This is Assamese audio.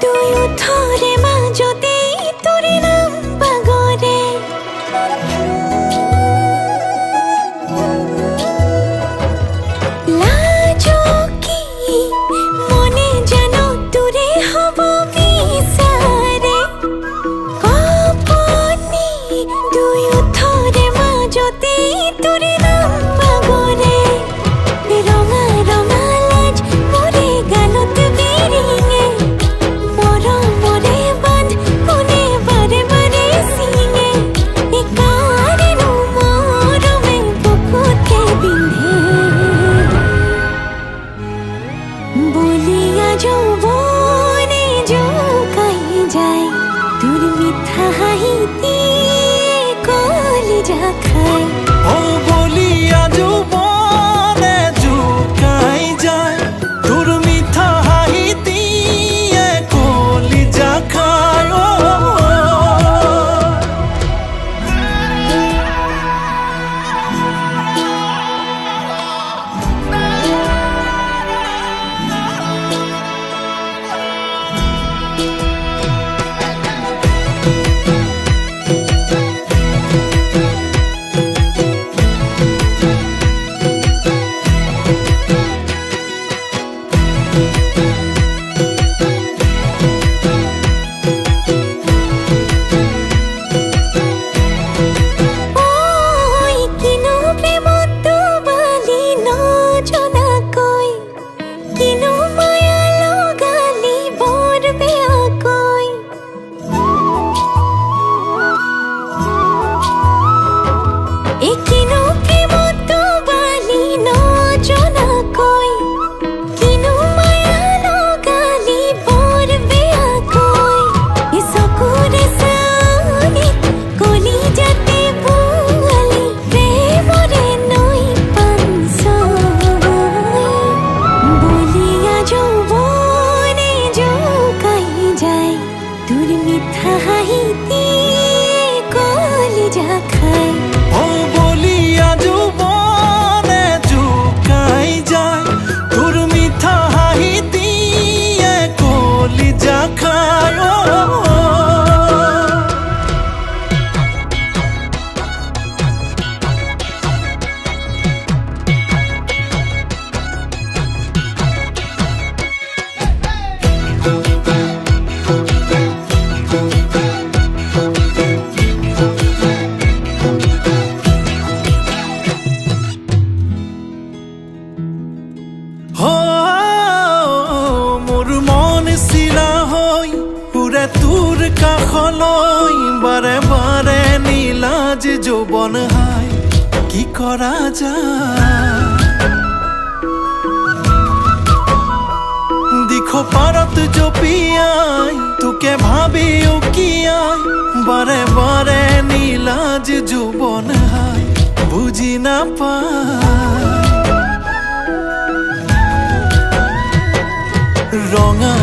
দুয়োথৰে মাজতে তোৰে নাম বাগৰে লাজকি মনে জানো তোৰে হ'ব বিচাৰে কপনি দুয়োথৰে মাজতে তোৰে নাম বাগৰে ৰঙা ৰঙা লাজ মোৰে গালত বিৰিঙে মৰমৰে বান্ধ কোনে বাৰে বাৰে চিঙে একাৰেনো মৰমে বুকুতে বিন্ধে বলিয়া যৌৱনে জোকাই যায় তোৰ মিঠা হাঁহিতে কলিজা খায় ও বলিয়া যৌৱনে জোকাই যায় তোৰ মিঠা হাঁহিতিয়ে কলিজা খায় ঐ কিনো প্ৰেমত ডুবালি নজনাকৈ কিনো মায়া লগালি বৰ বেয়াকৈ এই কিনো প্ৰেমত ডুবালি নজনাকৈ কিনো মায়া লগালি বৰ বেয়াকৈ এই চকুৰে চালি কলিজাতে বোৱালি প্ৰেমৰে নৈ পাঞ্চয় বলিয়া যৌৱনে জোকাই যায় তোৰ মিঠা হাঁহিতে কলিজা খায় ও বলিয়া যৌৱনে জোকাই যায় তোৰ মিঠা হাঁহিতিয়ে কলিজা খায় মোৰ মন চিৰা হৈ উৰে তোৰ কাষলৈ বাৰে বাৰে নীলাজ যৌৱন হাই কি কৰা যায় দিখ পাৰত জপিয়াই তোকে ভাবি উকিয়াই বাৰে বাৰে নীলাজ যৌৱন হাই বুজি নাপায় ৰঙা